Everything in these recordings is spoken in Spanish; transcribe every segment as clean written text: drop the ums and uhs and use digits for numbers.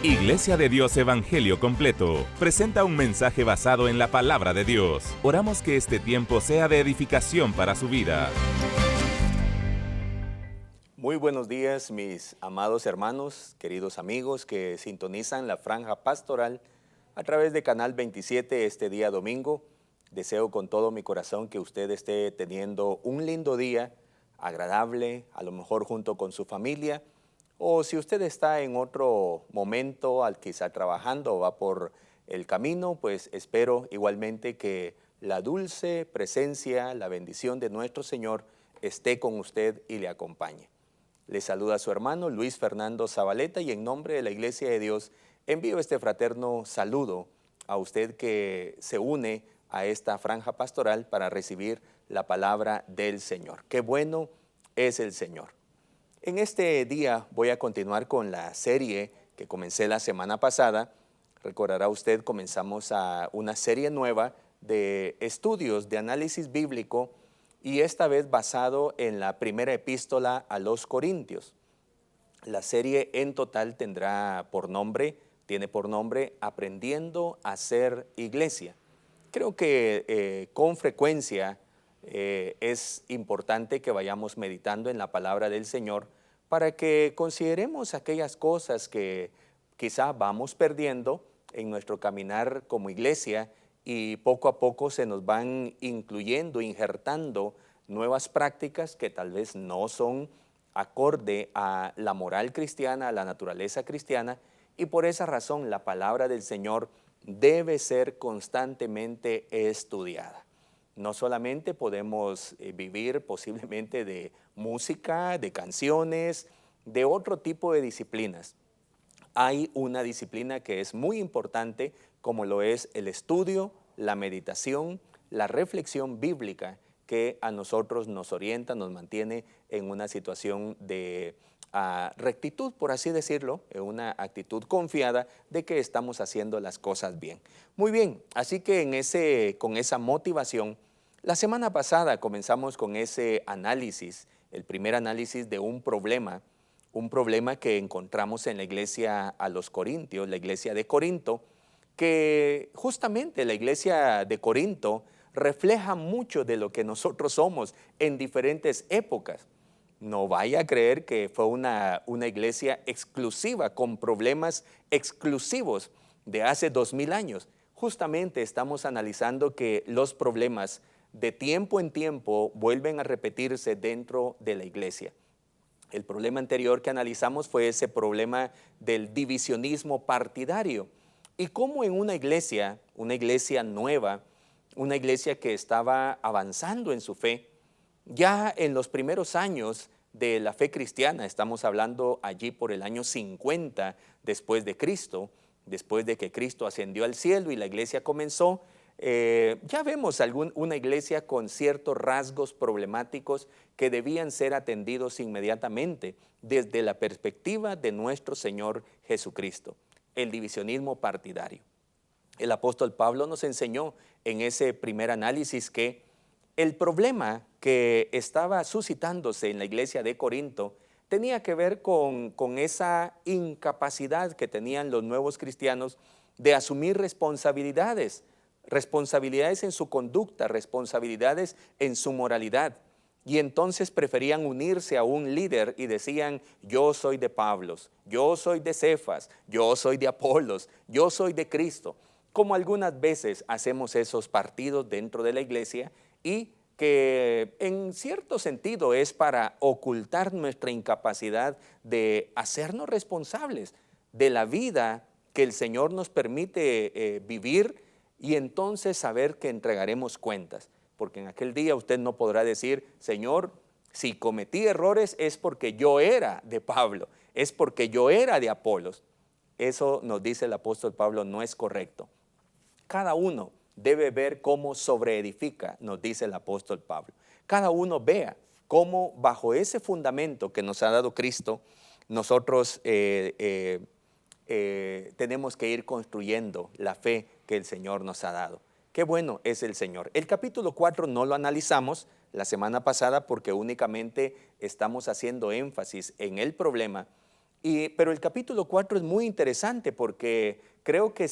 Iglesia de Dios Evangelio Completo presenta un mensaje basado en la palabra de Dios. Oramos que este tiempo sea de edificación para su vida. Muy buenos días, mis amados hermanos, queridos amigos que sintonizan la franja pastoral a través de Canal 27 este día domingo. Deseo con todo mi corazón que usted esté teniendo un lindo día, agradable, a lo mejor junto con su familia, o si usted está en otro momento, quizá trabajando o va por el camino, pues espero igualmente que la dulce presencia, la bendición de nuestro Señor esté con usted y le acompañe. Le saluda a su hermano Luis Fernando Zabaleta y en nombre de la Iglesia de Dios envío este fraterno saludo a usted que se une a esta franja pastoral para recibir la palabra del Señor. Qué bueno es el Señor. En este día voy a continuar con la serie que comencé la semana pasada. Recordará usted, comenzamos una serie nueva de estudios de análisis bíblico y esta vez basado en la primera epístola a los Corintios. La serie en total tiene por nombre Aprendiendo a ser Iglesia. Creo que con frecuencia es importante que vayamos meditando en la palabra del Señor para que consideremos aquellas cosas que quizá vamos perdiendo en nuestro caminar como iglesia y poco a poco se nos van incluyendo, injertando nuevas prácticas que tal vez no son acorde a la moral cristiana, a la naturaleza cristiana, y por esa razón la palabra del Señor debe ser constantemente estudiada. No solamente podemos vivir posiblemente de música, de canciones, de otro tipo de disciplinas. Hay una disciplina que es muy importante, como lo es el estudio, la meditación, la reflexión bíblica, que a nosotros nos orienta, nos mantiene en una situación de rectitud, por así decirlo, en una actitud confiada de que estamos haciendo las cosas bien. Muy bien, así que con esa motivación, la semana pasada comenzamos con ese análisis, el primer análisis de un problema que encontramos en la iglesia a los Corintios, la iglesia de Corinto, que justamente la iglesia de Corinto refleja mucho de lo que nosotros somos en diferentes épocas. No vaya a creer que fue una iglesia exclusiva, con problemas exclusivos de hace 2000 años. Justamente estamos analizando que los problemas de tiempo en tiempo vuelven a repetirse dentro de la iglesia. El problema anterior que analizamos fue ese problema del divisionismo partidario y cómo en una iglesia nueva, una iglesia que estaba avanzando en su fe, ya en los primeros años de la fe cristiana, estamos hablando allí por el año 50 después de Cristo, después de que Cristo ascendió al cielo y la iglesia comenzó, ya vemos una iglesia con ciertos rasgos problemáticos que debían ser atendidos inmediatamente desde la perspectiva de nuestro Señor Jesucristo, el divisionismo partidario. El apóstol Pablo nos enseñó en ese primer análisis que el problema que estaba suscitándose en la iglesia de Corinto tenía que ver con esa incapacidad que tenían los nuevos cristianos de asumir responsabilidades en su conducta, responsabilidades en su moralidad. Y entonces preferían unirse a un líder y decían, yo soy de Pablos, yo soy de Cefas, yo soy de Apolos, yo soy de Cristo. Como algunas veces hacemos esos partidos dentro de la iglesia y que en cierto sentido es para ocultar nuestra incapacidad de hacernos responsables de la vida que el Señor nos permite vivir y entonces saber que entregaremos cuentas. Porque en aquel día usted no podrá decir, Señor, si cometí errores es porque yo era de Pablo, es porque yo era de Apolos. Eso nos dice el apóstol Pablo, no es correcto. Cada uno debe ver cómo sobreedifica, nos dice el apóstol Pablo. Cada uno vea cómo bajo ese fundamento que nos ha dado Cristo, nosotros tenemos que ir construyendo la fe que el Señor nos ha dado. Qué bueno es el Señor. El capítulo 4 no lo analizamos la semana pasada porque únicamente estamos haciendo énfasis en el problema Pero el capítulo 4 es muy interesante porque creo que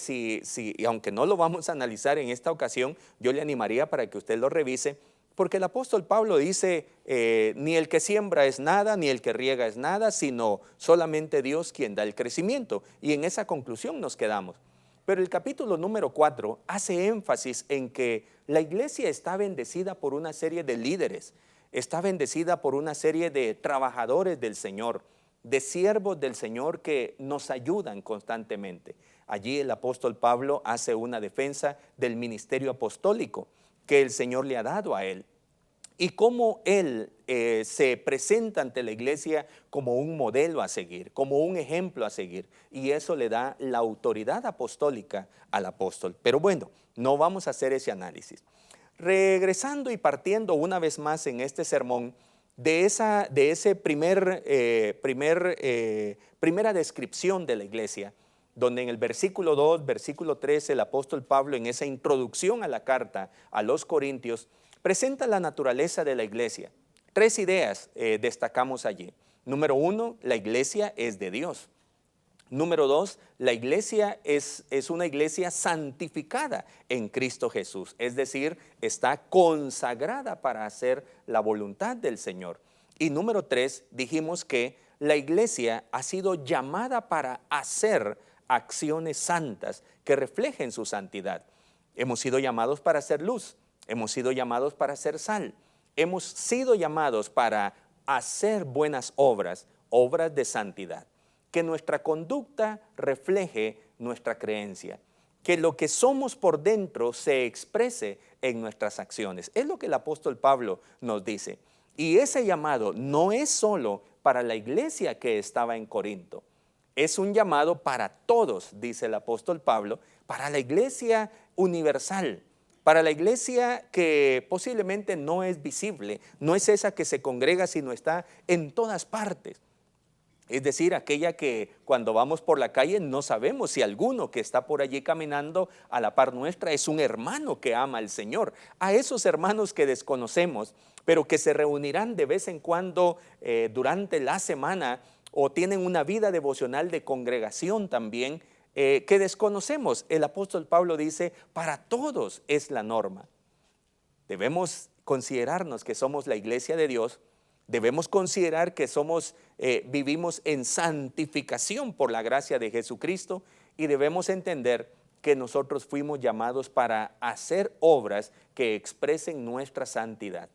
y aunque no lo vamos a analizar en esta ocasión, yo le animaría para que usted lo revise, porque el apóstol Pablo dice, ni el que siembra es nada, ni el que riega es nada, sino solamente Dios quien da el crecimiento. Y en esa conclusión nos quedamos. Pero el capítulo número 4 hace énfasis en que la iglesia está bendecida por una serie de líderes, está bendecida por una serie de trabajadores del Señor, de siervos del Señor que nos ayudan constantemente. Allí el apóstol Pablo hace una defensa del ministerio apostólico que el Señor le ha dado a él y cómo él se presenta ante la iglesia como un modelo a seguir, como un ejemplo a seguir, y eso le da la autoridad apostólica al apóstol. Pero bueno, no vamos a hacer ese análisis. Regresando y partiendo una vez más en este sermón de ese primera descripción de la iglesia, donde en el versículo 2, versículo 3, el apóstol Pablo en esa introducción a la carta a los Corintios, presenta la naturaleza de la iglesia. 3 ideas destacamos allí. Número 1, la iglesia es de Dios. Número 2, la iglesia es una iglesia santificada en Cristo Jesús, es decir, está consagrada para hacer la voluntad del Señor. Y número 3, dijimos que la iglesia ha sido llamada para hacer acciones santas que reflejen su santidad. Hemos sido llamados para hacer luz, hemos sido llamados para hacer sal, hemos sido llamados para hacer buenas obras, obras de santidad. Que nuestra conducta refleje nuestra creencia, que lo que somos por dentro se exprese en nuestras acciones. Es lo que el apóstol Pablo nos dice. Y ese llamado no es solo para la iglesia que estaba en Corinto, es un llamado para todos, dice el apóstol Pablo, para la iglesia universal, para la iglesia que posiblemente no es visible, no es esa que se congrega, sino está en todas partes. Es decir, aquella que cuando vamos por la calle no sabemos si alguno que está por allí caminando a la par nuestra es un hermano que ama al Señor. A esos hermanos que desconocemos, pero que se reunirán de vez en cuando durante la semana o tienen una vida devocional de congregación también, que desconocemos. El apóstol Pablo dice, para todos es la norma. Debemos considerarnos que somos la iglesia de Dios. Debemos considerar que vivimos en santificación por la gracia de Jesucristo y debemos entender que nosotros fuimos llamados para hacer obras que expresen nuestra santidad.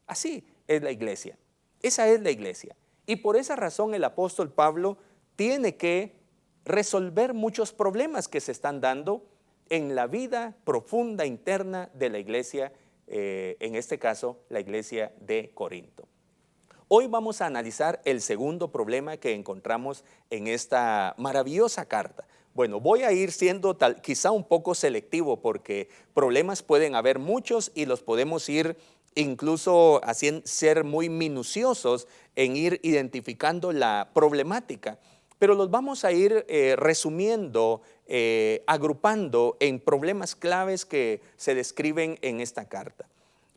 Así es la iglesia. Esa es la iglesia. Y por esa razón el apóstol Pablo tiene que resolver muchos problemas que se están dando en la vida profunda interna de la iglesia, en este caso la iglesia de Corinto. Hoy vamos a analizar el segundo problema que encontramos en esta maravillosa carta. Bueno, voy a ir siendo quizá un poco selectivo porque problemas pueden haber muchos y los podemos ir incluso ser muy minuciosos en ir identificando la problemática. Pero los vamos a ir resumiendo, agrupando en problemas claves que se describen en esta carta.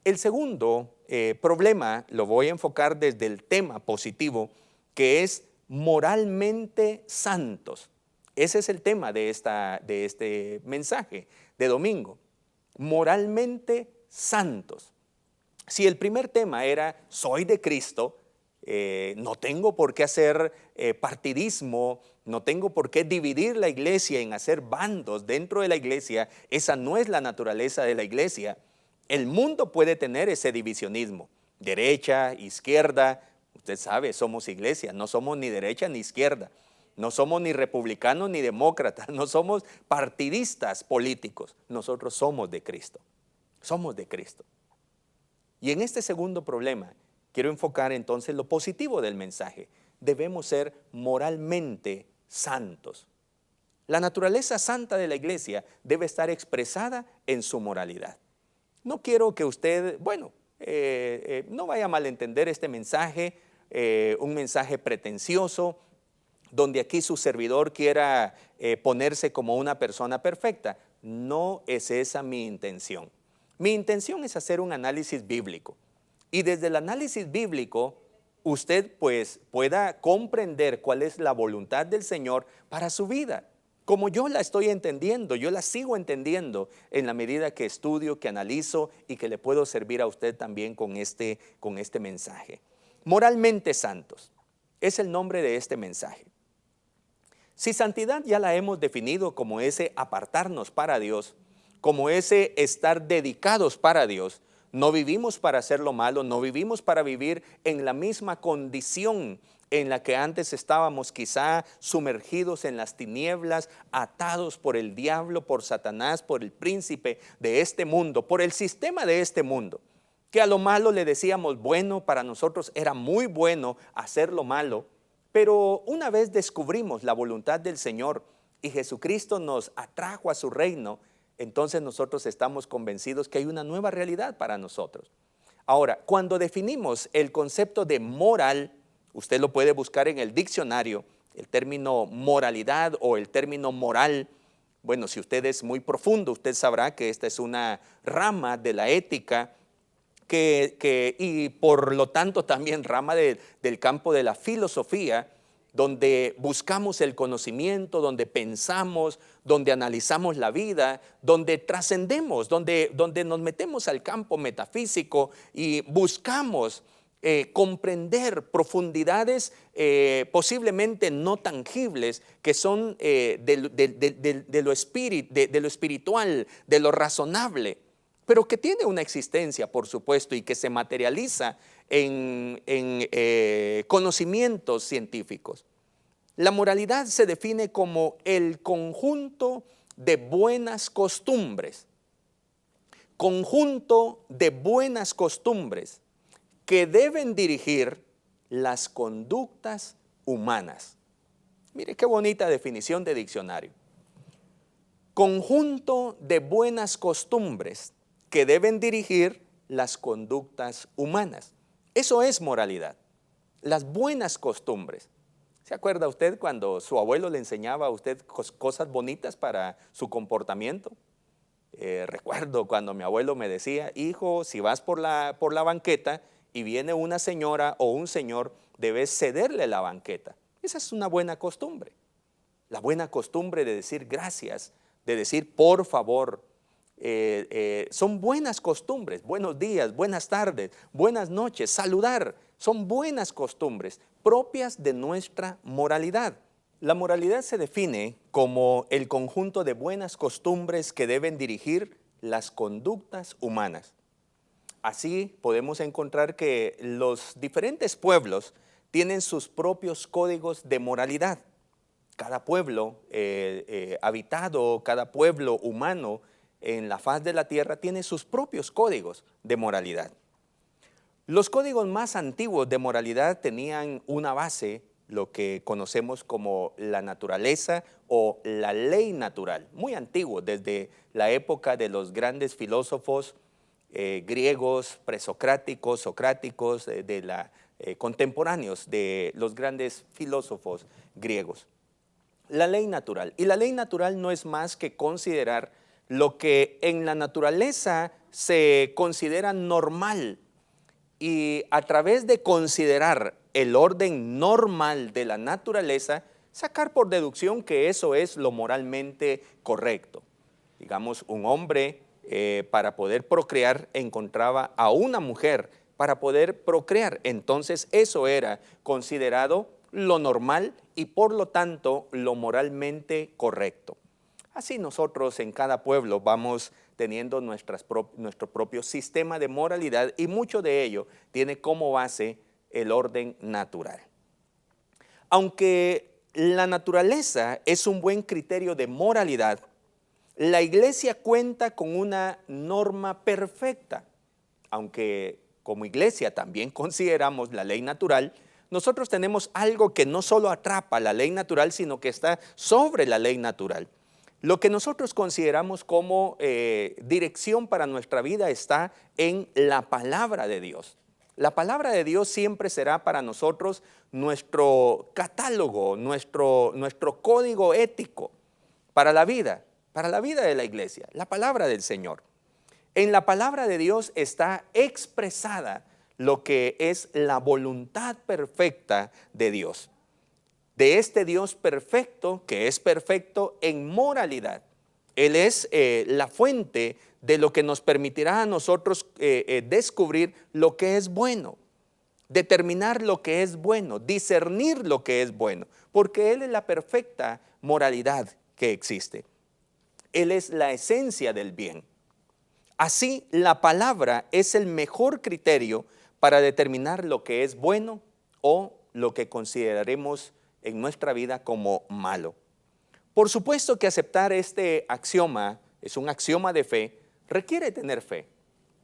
El segundo problema lo voy a enfocar desde el tema positivo, que es moralmente santos. Ese es el tema de este mensaje de domingo, moralmente santos. Si el primer tema era soy de Cristo, no tengo por qué hacer partidismo, no tengo por qué dividir la iglesia en hacer bandos dentro de la iglesia, esa no es la naturaleza de la iglesia. El mundo puede tener ese divisionismo, derecha, izquierda. Usted sabe, somos iglesia, no somos ni derecha ni izquierda, no somos ni republicanos ni demócratas, no somos partidistas políticos, nosotros somos de Cristo, somos de Cristo. Y en este segundo problema, quiero enfocar entonces lo positivo del mensaje. Debemos ser moralmente santos. La naturaleza santa de la iglesia debe estar expresada en su moralidad. No quiero que usted, no vaya a malentender este mensaje, un mensaje pretencioso, donde aquí su servidor quiera ponerse como una persona perfecta. No es esa mi intención. Mi intención es hacer un análisis bíblico. Y desde el análisis bíblico, usted pues pueda comprender cuál es la voluntad del Señor para su vida. Como yo la estoy entendiendo, yo la sigo entendiendo en la medida que estudio, que analizo y que le puedo servir a usted también con este mensaje. Moralmente santos es el nombre de este mensaje. Si santidad ya la hemos definido como ese apartarnos para Dios, como ese estar dedicados para Dios, no vivimos para hacer lo malo, no vivimos para vivir en la misma condición en la que antes estábamos, quizá sumergidos en las tinieblas, atados por el diablo, por Satanás, por el príncipe de este mundo, por el sistema de este mundo, que a lo malo le decíamos bueno, para nosotros era muy bueno hacer lo malo, pero una vez descubrimos la voluntad del Señor y Jesucristo nos atrajo a su reino, entonces nosotros estamos convencidos que hay una nueva realidad para nosotros. Ahora, cuando definimos el concepto de moral, usted lo puede buscar en el diccionario, el término moralidad o el término moral. Bueno, si usted es muy profundo, usted sabrá que esta es una rama de la ética y por lo tanto también rama del campo de la filosofía, donde buscamos el conocimiento, donde pensamos, donde analizamos la vida, donde trascendemos, donde nos metemos al campo metafísico y buscamos comprender profundidades posiblemente no tangibles que son de lo espiritual, de lo razonable, pero que tiene una existencia, por supuesto, y que se materializa en conocimientos científicos. La moralidad se define como el conjunto de buenas costumbres, que deben dirigir las conductas humanas. Mire qué bonita definición de diccionario. Conjunto de buenas costumbres que deben dirigir las conductas humanas. Eso es moralidad, las buenas costumbres. ¿Se acuerda usted cuando su abuelo le enseñaba a usted cosas bonitas para su comportamiento? Recuerdo cuando mi abuelo me decía, hijo, si vas por la banqueta y viene una señora o un señor, debes cederle la banqueta. Esa es una buena costumbre. La buena costumbre de decir gracias, de decir por favor, son buenas costumbres. Buenos días, buenas tardes, buenas noches, saludar, son buenas costumbres propias de nuestra moralidad. La moralidad se define como el conjunto de buenas costumbres que deben dirigir las conductas humanas. Así podemos encontrar que los diferentes pueblos tienen sus propios códigos de moralidad. Cada pueblo habitado, cada pueblo humano en la faz de la tierra tiene sus propios códigos de moralidad. Los códigos más antiguos de moralidad tenían una base, lo que conocemos como la naturaleza o la ley natural, muy antiguo, desde la época de los grandes filósofos griegos, presocráticos, socráticos, contemporáneos de los grandes filósofos griegos. La ley natural. Y la ley natural no es más que considerar lo que en la naturaleza se considera normal, y a través de considerar el orden normal de la naturaleza, sacar por deducción que eso es lo moralmente correcto. Digamos, un hombre para poder procrear encontraba a una mujer para poder procrear, entonces eso era considerado lo normal y por lo tanto lo moralmente correcto. Así nosotros en cada pueblo vamos teniendo nuestro propio sistema de moralidad y mucho de ello tiene como base el orden natural. Aunque la naturaleza es un buen criterio de moralidad, la iglesia cuenta con una norma perfecta. Aunque como iglesia también consideramos la ley natural, nosotros tenemos algo que no solo atrapa la ley natural, sino que está sobre la ley natural. Lo que nosotros consideramos como dirección para nuestra vida está en la palabra de Dios. La palabra de Dios siempre será para nosotros nuestro catálogo, nuestro código ético para la vida de la iglesia, la palabra del Señor. En la palabra de Dios está expresada lo que es la voluntad perfecta de Dios. De este Dios perfecto, que es perfecto en moralidad. Él es la fuente de lo que nos permitirá a nosotros descubrir lo que es bueno, determinar lo que es bueno, discernir lo que es bueno, porque Él es la perfecta moralidad que existe. Él es la esencia del bien. Así, la palabra es el mejor criterio para determinar lo que es bueno o lo que consideraremos en nuestra vida como malo. Por supuesto que aceptar este axioma, es un axioma de fe, requiere tener fe.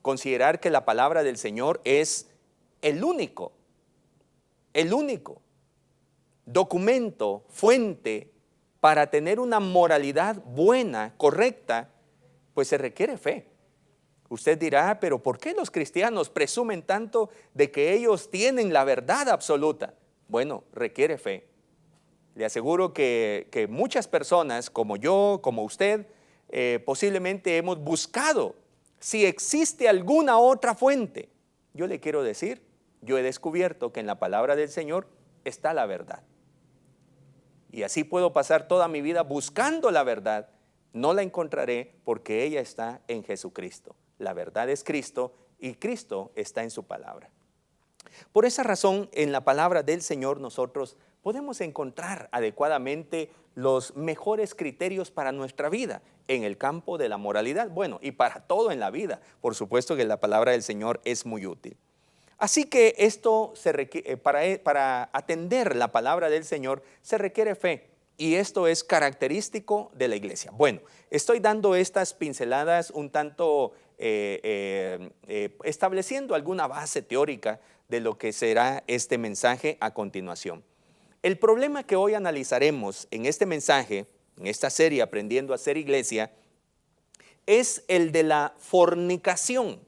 Considerar que la palabra del Señor es el único documento, fuente para tener una moralidad buena, correcta, pues se requiere fe. Usted dirá, pero ¿por qué los cristianos presumen tanto de que ellos tienen la verdad absoluta? Bueno, requiere fe. Le aseguro que muchas personas como yo, como usted, posiblemente hemos buscado si existe alguna otra fuente. Yo le quiero decir, yo he descubierto que en la palabra del Señor está la verdad. Y así puedo pasar toda mi vida buscando la verdad. No la encontraré porque ella está en Jesucristo. La verdad es Cristo y Cristo está en su palabra. Por esa razón, en la palabra del Señor nosotros podemos encontrar adecuadamente los mejores criterios para nuestra vida en el campo de la moralidad. Bueno, y para todo en la vida. Por supuesto que la palabra del Señor es muy útil. Así que esto se requiere, para atender la palabra del Señor se requiere fe. Y esto es característico de la iglesia. Bueno, estoy dando estas pinceladas un tanto estableciendo alguna base teórica de lo que será este mensaje a continuación. El problema que hoy analizaremos en este mensaje, en esta serie Aprendiendo a ser Iglesia, es el de la fornicación.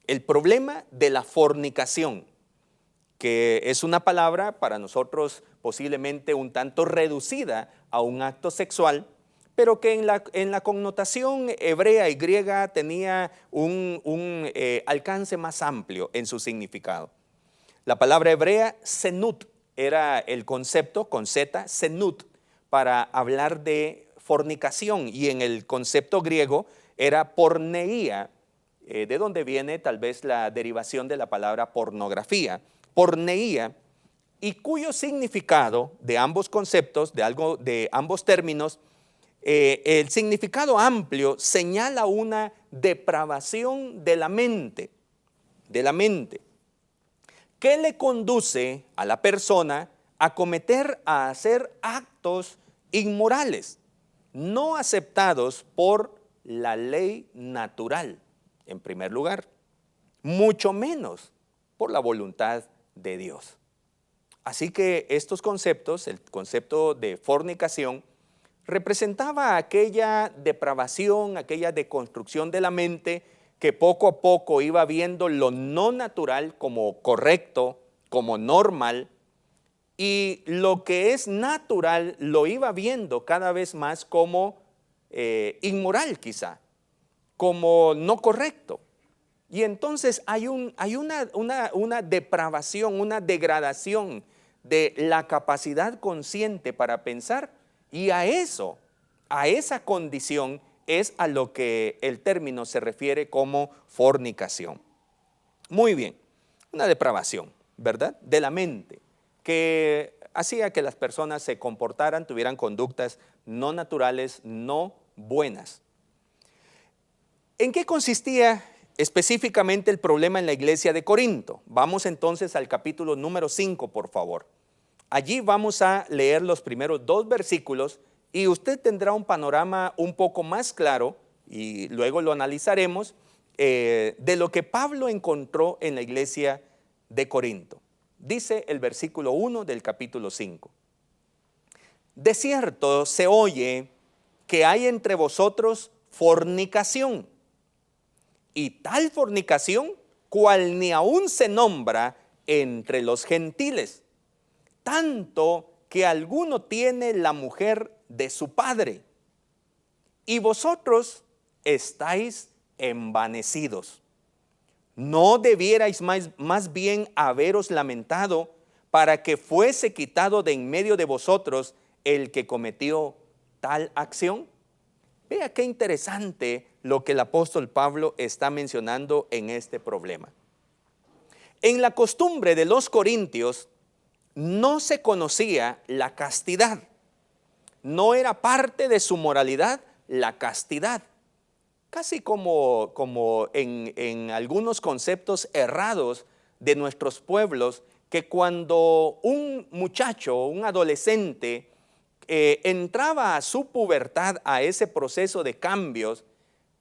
El problema de la fornicación, que es una palabra para nosotros posiblemente un tanto reducida a un acto sexual, pero que en la connotación hebrea y griega tenía un alcance más amplio en su significado. La palabra hebrea, senut, era el concepto, con Z, senut, para hablar de fornicación, y en el concepto griego era porneia, de donde viene tal vez la derivación de la palabra pornografía, porneia, y cuyo significado de ambos conceptos, de ambos términos, el significado amplio señala una depravación de la mente, que le conduce a la persona a hacer actos inmorales, no aceptados por la ley natural, en primer lugar, mucho menos por la voluntad de Dios. Así que estos conceptos, el concepto de fornicación, representaba aquella depravación, aquella deconstrucción de la mente que poco a poco iba viendo lo no natural como correcto, como normal, y lo que es natural lo iba viendo cada vez más como inmoral quizá, como no correcto. Y entonces hay una depravación, una degradación de la capacidad consciente para pensar, y a esa condición es a lo que el término se refiere como fornicación. Muy bien, una depravación, ¿verdad?, de la mente, que hacía que las personas se comportaran, tuvieran conductas no naturales, no buenas. ¿En qué consistía específicamente el problema en la iglesia de Corinto? Vamos entonces al capítulo número 5, por favor. Allí vamos a leer los primeros 2 versículos y usted tendrá un panorama un poco más claro, y luego lo analizaremos, de lo que Pablo encontró en la iglesia de Corinto. Dice el versículo 1 del capítulo 5. De cierto se oye que hay entre vosotros fornicación, y tal fornicación cual ni aún se nombra entre los gentiles, tanto que alguno tiene la mujer de su padre, y vosotros estáis envanecidos. ¿No debierais más bien haberos lamentado para que fuese quitado de en medio de vosotros el que cometió tal acción? Vea qué interesante lo que el apóstol Pablo está mencionando en este problema. En la costumbre de los corintios no se conocía la castidad. No era parte de su moralidad la castidad. Casi como en algunos conceptos errados de nuestros pueblos, que cuando un muchacho, un adolescente, entraba a su pubertad, a ese proceso de cambios,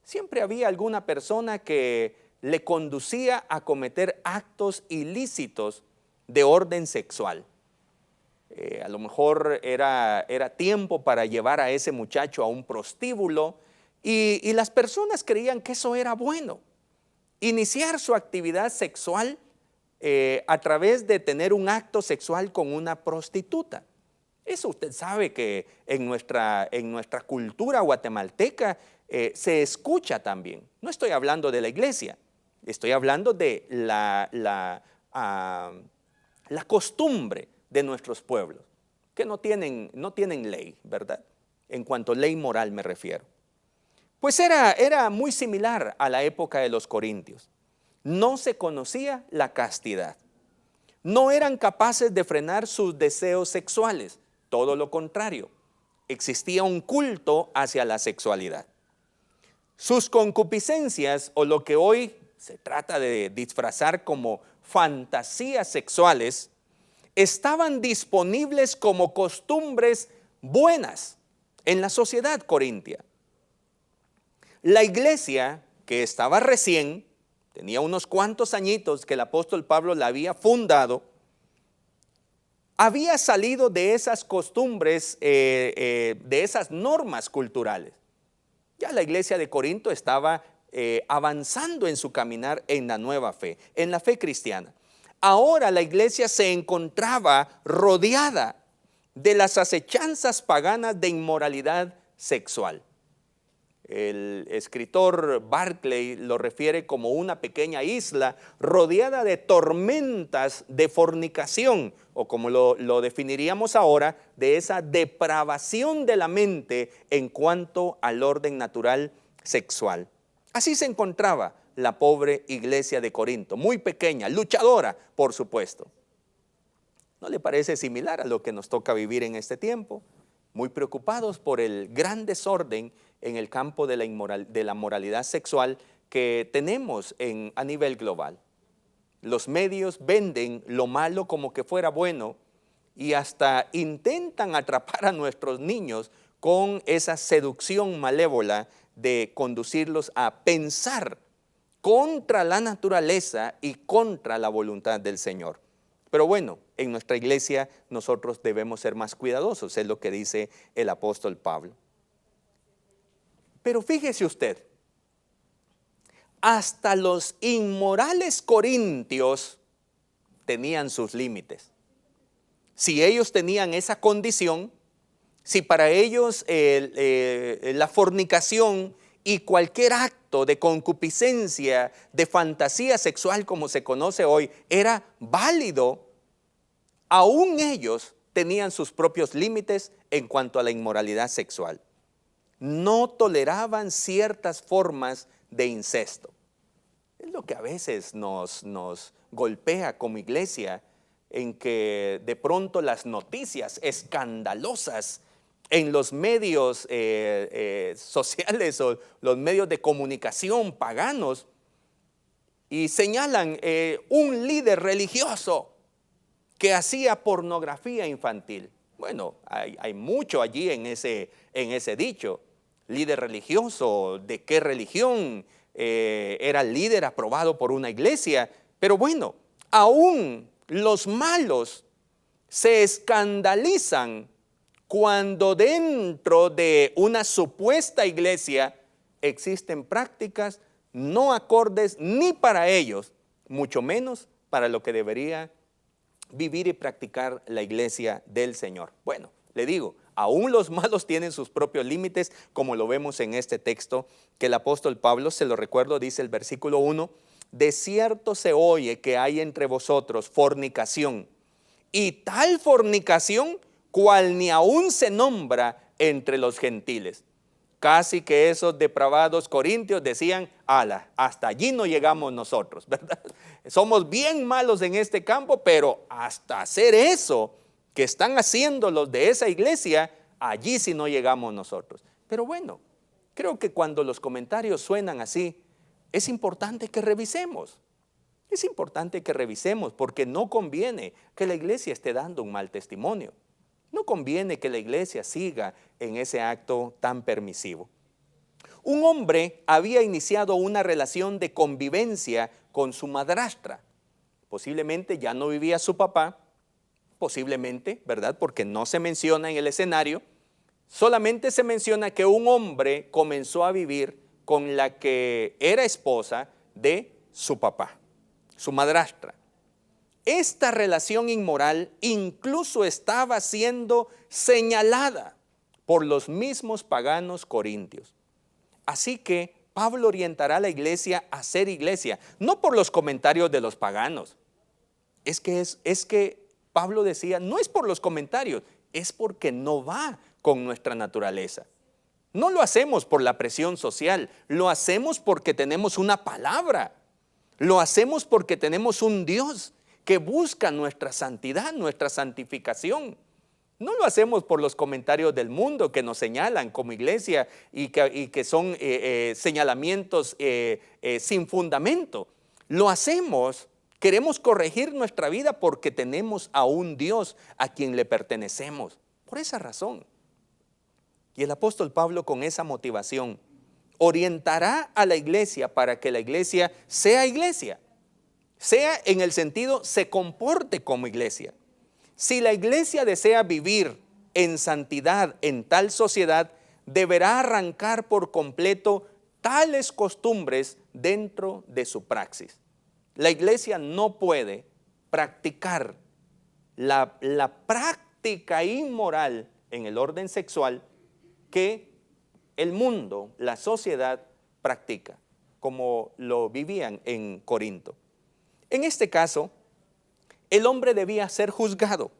siempre había alguna persona que le conducía a cometer actos ilícitos de orden sexual. A lo mejor era tiempo para llevar a ese muchacho a un prostíbulo y las personas creían que eso era bueno. Iniciar su actividad sexual a través de tener un acto sexual con una prostituta. Eso usted sabe que en nuestra cultura guatemalteca se escucha también. No estoy hablando de la iglesia, estoy hablando de la costumbre de nuestros pueblos, que no tienen ley, ¿verdad? En cuanto a ley moral me refiero. Pues era muy similar a la época de los corintios. No se conocía la castidad. No eran capaces de frenar sus deseos sexuales. Todo lo contrario, existía un culto hacia la sexualidad. Sus concupiscencias, o lo que hoy se trata de disfrazar como fantasías sexuales, estaban disponibles como costumbres buenas en la sociedad corintia. La iglesia, que estaba recién, tenía unos cuantos añitos que el apóstol Pablo la había fundado, había salido de esas costumbres, de esas normas culturales. Ya la iglesia de Corinto estaba avanzando en su caminar en la nueva fe, en la fe cristiana. Ahora la iglesia se encontraba rodeada de las acechanzas paganas de inmoralidad sexual. El escritor Barclay lo refiere como una pequeña isla rodeada de tormentas de fornicación, o como lo definiríamos ahora, de esa depravación de la mente en cuanto al orden natural sexual. Así se encontraba la pobre iglesia de Corinto, muy pequeña, luchadora, por supuesto. ¿No le parece similar a lo que nos toca vivir en este tiempo? Muy preocupados por el gran desorden en el campo de la moralidad sexual que tenemos a nivel global. Los medios venden lo malo como que fuera bueno y hasta intentan atrapar a nuestros niños con esa seducción malévola de conducirlos a pensar contra la naturaleza y contra la voluntad del Señor. Pero bueno, en nuestra iglesia nosotros debemos ser más cuidadosos, es lo que dice el apóstol Pablo. Pero fíjese usted, hasta los inmorales corintios tenían sus límites. Si ellos tenían esa condición, si para ellos la fornicación y cualquier acto de concupiscencia, de fantasía sexual como se conoce hoy, era válido, aún ellos tenían sus propios límites en cuanto a la inmoralidad sexual. No toleraban ciertas formas de incesto. Es lo que a veces nos golpea como iglesia, en que de pronto las noticias escandalosas en los medios sociales o los medios de comunicación paganos y señalan un líder religioso que hacía pornografía infantil. Bueno, hay mucho allí en ese dicho. Líder religioso, ¿de qué religión? Era líder aprobado por una iglesia. Pero bueno, aún los malos se escandalizan cuando dentro de una supuesta iglesia existen prácticas no acordes ni para ellos, mucho menos para lo que debería vivir y practicar la iglesia del Señor. Bueno, le digo, aún los malos tienen sus propios límites, como lo vemos en este texto que el apóstol Pablo, se lo recuerdo, dice el versículo 1 de cierto se oye que hay entre vosotros fornicación, y tal fornicación cual ni aún se nombra entre los gentiles. Casi que esos depravados corintios decían, ala, hasta allí no llegamos nosotros, ¿verdad? Somos bien malos en este campo, pero hasta hacer eso que están haciendo los de esa iglesia, allí sí no llegamos nosotros. Pero bueno, creo que cuando los comentarios suenan así, es importante que revisemos. Es importante que revisemos porque no conviene que la iglesia esté dando un mal testimonio. No conviene que la iglesia siga en ese acto tan permisivo. Un hombre había iniciado una relación de convivencia con su madrastra. Posiblemente ya no vivía su papá, posiblemente, ¿verdad? Porque no se menciona en el escenario. Solamente se menciona que un hombre comenzó a vivir con la que era esposa de su papá, su madrastra. Esta relación inmoral incluso estaba siendo señalada por los mismos paganos corintios. Así que Pablo orientará a la iglesia a ser iglesia, no por los comentarios de los paganos. Es que Pablo decía, no es por los comentarios, es porque no va con nuestra naturaleza. No lo hacemos por la presión social, lo hacemos porque tenemos una palabra, lo hacemos porque tenemos un Dios que busca nuestra santidad, nuestra santificación. No lo hacemos por los comentarios del mundo que nos señalan como iglesia y que son señalamientos sin fundamento. Lo hacemos, queremos corregir nuestra vida porque tenemos a un Dios a quien le pertenecemos. Por esa razón. Y el apóstol Pablo, con esa motivación, orientará a la iglesia para que la iglesia sea iglesia. Sea en el sentido, se comporte como iglesia. Si la iglesia desea vivir en santidad en tal sociedad, deberá arrancar por completo tales costumbres dentro de su praxis. La iglesia no puede practicar la práctica inmoral en el orden sexual que el mundo, la sociedad practica, como lo vivían en Corinto. En este caso, el hombre debía ser juzgado.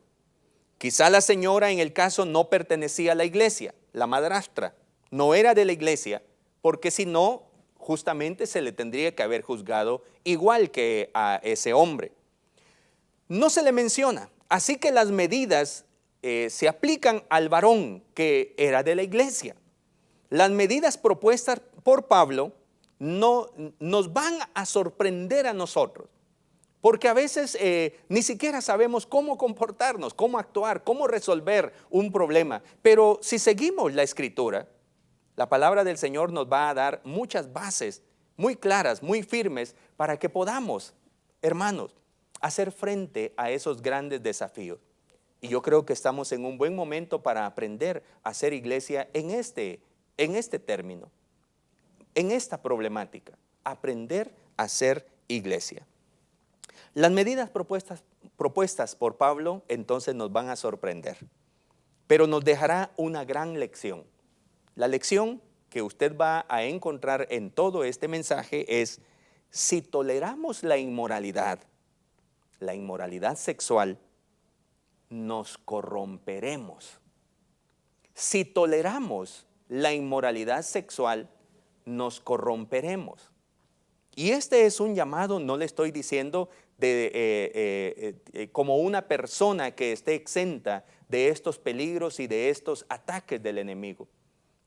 Quizá la señora en el caso no pertenecía a la iglesia, la madrastra no era de la iglesia, porque si no, justamente se le tendría que haber juzgado igual que a ese hombre. No se le menciona, así que las medidas se aplican al varón que era de la iglesia. Las medidas propuestas por Pablo no nos van a sorprender a nosotros. Porque a veces ni siquiera sabemos cómo comportarnos, cómo actuar, cómo resolver un problema. Pero si seguimos la Escritura, la palabra del Señor nos va a dar muchas bases muy claras, muy firmes, para que podamos, hermanos, hacer frente a esos grandes desafíos. Y yo creo que estamos en un buen momento para aprender a ser iglesia en este término, en esta problemática, aprender a ser iglesia. Las medidas propuestas por Pablo entonces nos van a sorprender, pero nos dejará una gran lección. La lección que usted va a encontrar en todo este mensaje es: si toleramos la inmoralidad sexual, nos corromperemos. Si toleramos la inmoralidad sexual, nos corromperemos. Y este es un llamado, no le estoy diciendo como una persona que esté exenta de estos peligros y de estos ataques del enemigo.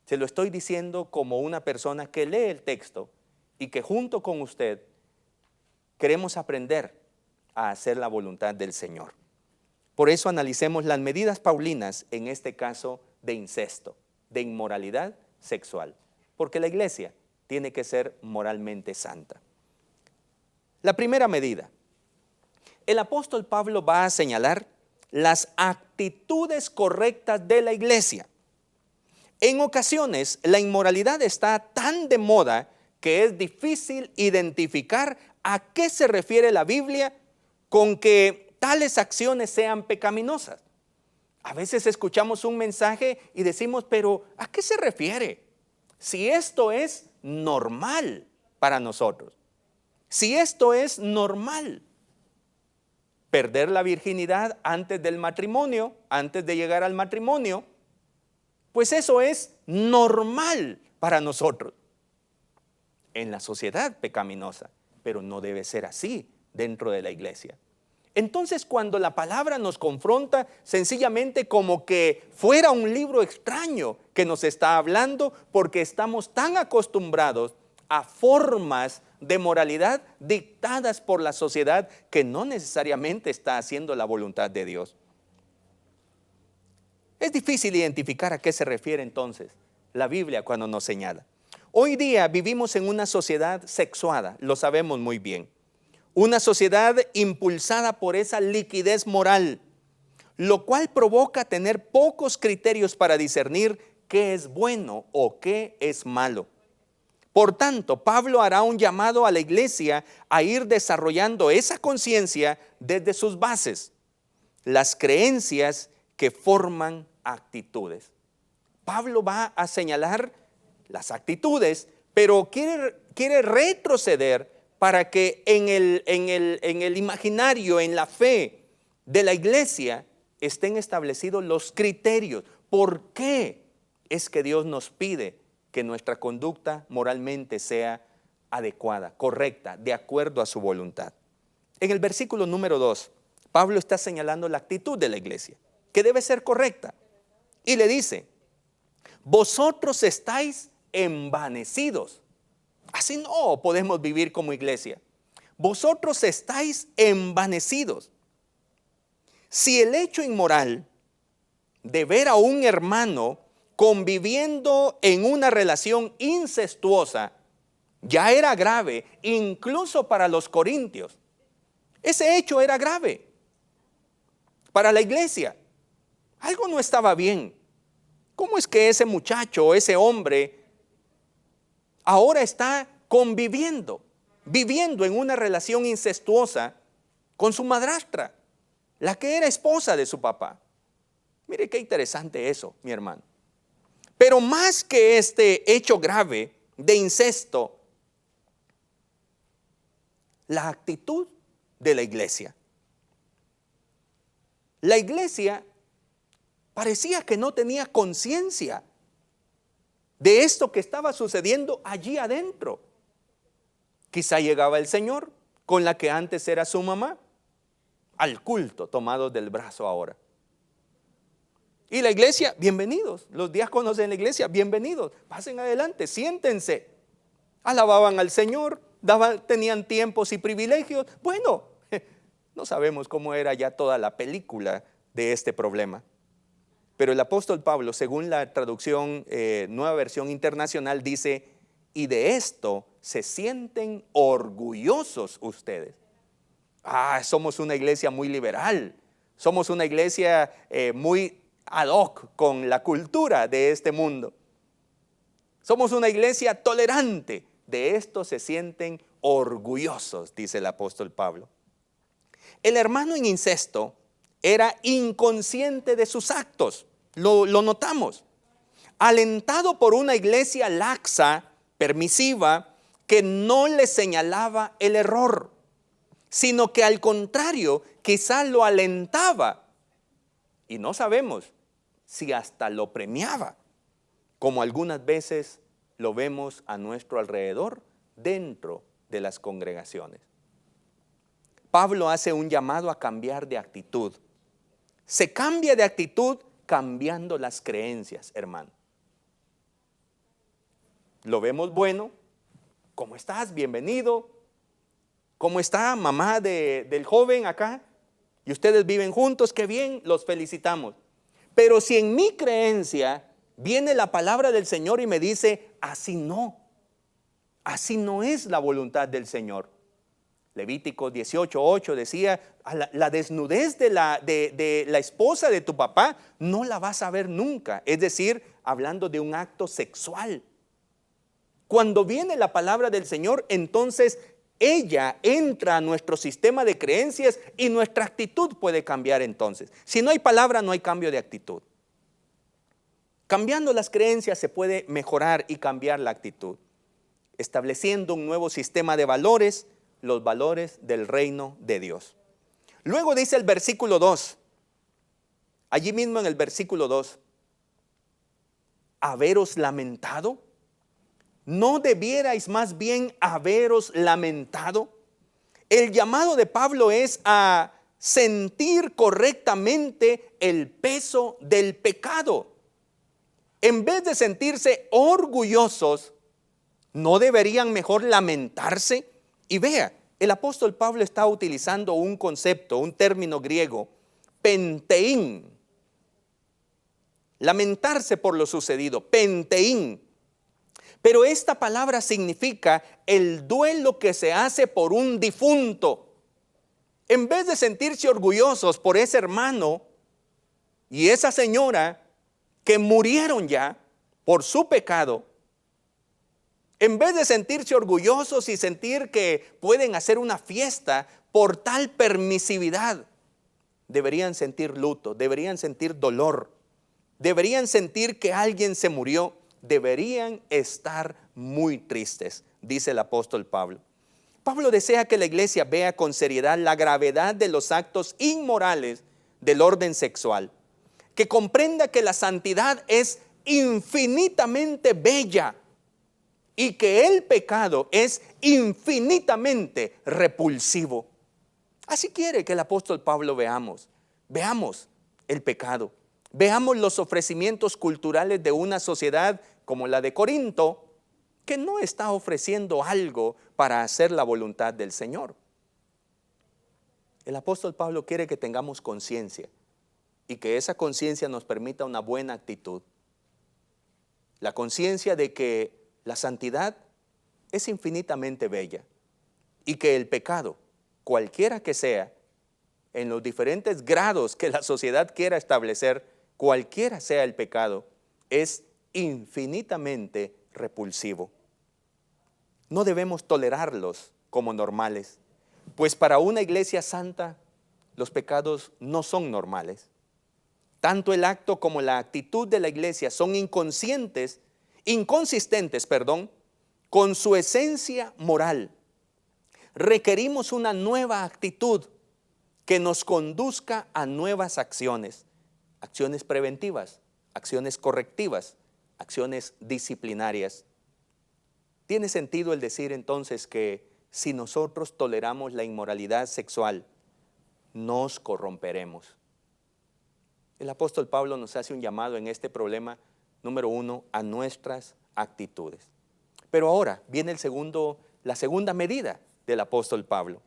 Se lo estoy diciendo como una persona que lee el texto y que junto con usted queremos aprender a hacer la voluntad del Señor. Por eso analicemos las medidas paulinas en este caso de incesto, de inmoralidad sexual, porque la iglesia tiene que ser moralmente santa. La primera medida, el apóstol Pablo va a señalar las actitudes correctas de la iglesia. En ocasiones, la inmoralidad está tan de moda que es difícil identificar a qué se refiere la Biblia con que tales acciones sean pecaminosas. A veces escuchamos un mensaje y decimos, pero ¿a qué se refiere? Si esto es normal para nosotros. Si esto es normal, perder la virginidad antes del matrimonio, antes de llegar al matrimonio, pues eso es normal para nosotros en la sociedad pecaminosa, pero no debe ser así dentro de la iglesia. Entonces, cuando la palabra nos confronta, sencillamente como que fuera un libro extraño que nos está hablando, porque estamos tan acostumbrados a formas de moralidad dictadas por la sociedad que no necesariamente está haciendo la voluntad de Dios. Es difícil identificar a qué se refiere entonces la Biblia cuando nos señala. Hoy día vivimos en una sociedad sexuada, lo sabemos muy bien. Una sociedad impulsada por esa liquidez moral, lo cual provoca tener pocos criterios para discernir qué es bueno o qué es malo. Por tanto, Pablo hará un llamado a la iglesia a ir desarrollando esa conciencia desde sus bases, las creencias que forman actitudes. Pablo va a señalar las actitudes, pero quiere retroceder para que en el imaginario, en la fe de la iglesia, estén establecidos los criterios. ¿Por qué es que Dios nos pide que nuestra conducta moralmente sea adecuada, correcta, de acuerdo a su voluntad? En el versículo número 2, Pablo está señalando la actitud de la iglesia, que debe ser correcta. Y le dice: vosotros estáis envanecidos. Así no podemos vivir como iglesia. Vosotros estáis envanecidos. Si el hecho inmoral de ver a un hermano conviviendo en una relación incestuosa ya era grave, incluso para los corintios, ese hecho era grave para la iglesia. Algo no estaba bien. ¿Cómo es que ese muchacho o ese hombre ahora está viviendo en una relación incestuosa con su madrastra, la que era esposa de su papá? Mire qué interesante eso, mi hermano. Pero más que este hecho grave de incesto, la actitud de la iglesia. La iglesia parecía que no tenía conciencia de esto que estaba sucediendo allí adentro. Quizá llegaba el Señor, con la que antes era su mamá, al culto, tomados del brazo ahora. Y la iglesia, bienvenidos. Los diáconos en la iglesia, bienvenidos. Pasen adelante, siéntense. Alababan al Señor, tenían tiempos y privilegios. Bueno, no sabemos cómo era ya toda la película de este problema. Pero el apóstol Pablo, según la traducción Nueva Versión Internacional, dice: y de esto se sienten orgullosos ustedes. Somos una iglesia muy liberal. Somos una iglesia muy ad hoc con la cultura de este mundo. Somos una iglesia tolerante. De esto se sienten orgullosos, dice el apóstol Pablo. El hermano en incesto era inconsciente de sus actos. Lo notamos. Alentado por una iglesia laxa, permisiva, que no le señalaba el error, sino que al contrario, quizá lo alentaba. Y no sabemos si hasta lo premiaba, como algunas veces lo vemos a nuestro alrededor dentro de las congregaciones. Pablo hace un llamado a cambiar de actitud. Se cambia de actitud cambiando las creencias, hermano. Lo vemos bueno. ¿Cómo estás? Bienvenido. ¿Cómo está mamá del joven acá? Y ustedes viven juntos, qué bien, los felicitamos. Pero si en mi creencia viene la palabra del Señor y me dice: así no es la voluntad del Señor. Levítico 18:8 decía: la desnudez de la esposa de tu papá no la vas a ver nunca. Es decir, hablando de un acto sexual. Cuando viene la palabra del Señor, entonces ella entra a nuestro sistema de creencias y nuestra actitud puede cambiar entonces. Si no hay palabra, no hay cambio de actitud. Cambiando las creencias se puede mejorar y cambiar la actitud, estableciendo un nuevo sistema de valores, los valores del reino de Dios. Luego dice el versículo 2, allí mismo en el versículo 2, ¿haberos lamentado? ¿No debierais más bien haberos lamentado? El llamado de Pablo es a sentir correctamente el peso del pecado. En vez de sentirse orgullosos, ¿no deberían mejor lamentarse? Y vea, el apóstol Pablo está utilizando un concepto, un término griego, penteín. Lamentarse por lo sucedido, penteín. Pero esta palabra significa el duelo que se hace por un difunto. En vez de sentirse orgullosos por ese hermano y esa señora que murieron ya por su pecado, en vez de sentirse orgullosos y sentir que pueden hacer una fiesta por tal permisividad, deberían sentir luto, deberían sentir dolor, deberían sentir que alguien se murió, deberían estar muy tristes, dice el apóstol Pablo. Pablo desea que la iglesia vea con seriedad la gravedad de los actos inmorales del orden sexual, que comprenda que la santidad es infinitamente bella y que el pecado es infinitamente repulsivo. Así quiere que el apóstol Pablo veamos el pecado, veamos los ofrecimientos culturales de una sociedad como la de Corinto, que no está ofreciendo algo para hacer la voluntad del Señor. El apóstol Pablo quiere que tengamos conciencia y que esa conciencia nos permita una buena actitud. La conciencia de que la santidad es infinitamente bella y que el pecado, cualquiera que sea, en los diferentes grados que la sociedad quiera establecer, cualquiera sea el pecado, es infinitamente repulsivo. No debemos tolerarlos como normales, pues para una iglesia santa los pecados no son normales. Tanto el acto como la actitud de la iglesia son inconsistentes, con su esencia moral. Requerimos una nueva actitud que nos conduzca a nuevas acciones, acciones preventivas, acciones correctivas, acciones disciplinarias. Tiene sentido el decir entonces que si nosotros toleramos la inmoralidad sexual, nos corromperemos. El apóstol Pablo nos hace un llamado en este problema, número 1, a nuestras actitudes. Pero ahora viene la segunda medida del apóstol Pablo.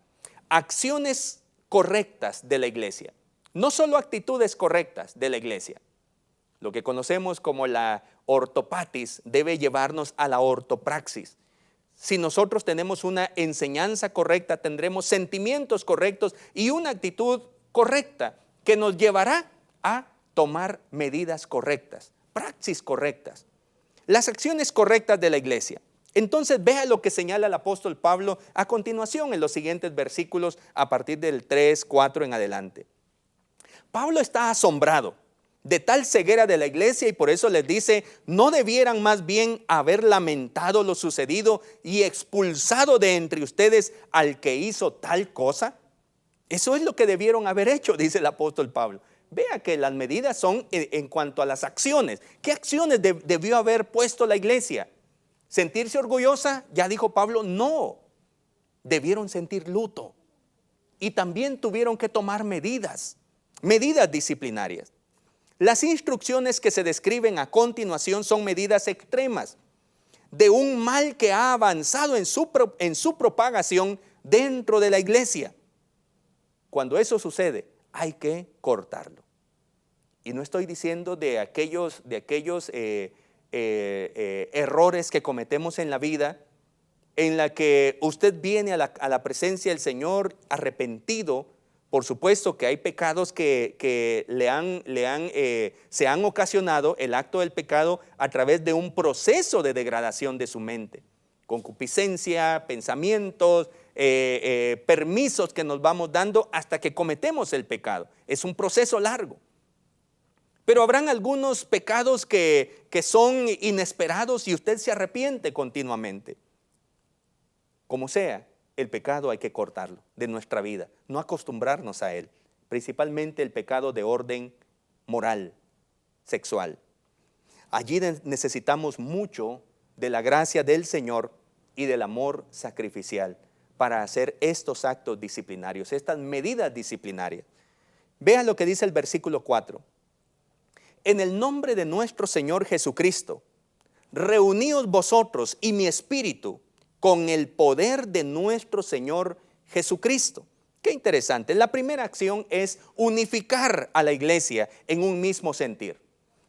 Acciones correctas de la iglesia. No solo actitudes correctas de la iglesia. Lo que conocemos como la ortopatis debe llevarnos a la ortopraxis. Si nosotros tenemos una enseñanza correcta, tendremos sentimientos correctos y una actitud correcta que nos llevará a tomar medidas correctas, praxis correctas. Las acciones correctas de la iglesia. Entonces vea lo que señala el apóstol Pablo a continuación en los siguientes versículos a partir del 3, 4 en adelante. Pablo está asombrado de tal ceguera de la iglesia y por eso les dice, ¿no debieran más bien haber lamentado lo sucedido y expulsado de entre ustedes al que hizo tal cosa? Eso es lo que debieron haber hecho, dice el apóstol Pablo. Vea que las medidas son en cuanto a las acciones. ¿Qué acciones debió haber puesto la iglesia? ¿Sentirse orgullosa? Ya dijo Pablo, no. Debieron sentir luto. Y también tuvieron que tomar medidas disciplinarias. Las instrucciones que se describen a continuación son medidas extremas de un mal que ha avanzado en su propagación dentro de la iglesia. Cuando eso sucede, hay que cortarlo. Y no estoy diciendo de aquellos errores que cometemos en la vida, en la que usted viene a la presencia del Señor arrepentido. Por supuesto que hay pecados que se han ocasionado el acto del pecado a través de un proceso de degradación de su mente. Concupiscencia, pensamientos, permisos que nos vamos dando hasta que cometemos el pecado. Es un proceso largo. Pero habrán algunos pecados que son inesperados y usted se arrepiente continuamente. Como sea, el pecado hay que cortarlo de nuestra vida, no acostumbrarnos a él, principalmente el pecado de orden moral, sexual. Allí necesitamos mucho de la gracia del Señor y del amor sacrificial para hacer estos actos disciplinarios, estas medidas disciplinarias. Vean lo que dice el versículo 4. En el nombre de nuestro Señor Jesucristo, reuníos vosotros y mi espíritu con el poder de nuestro Señor Jesucristo. Qué interesante. La primera acción es unificar a la iglesia en un mismo sentir.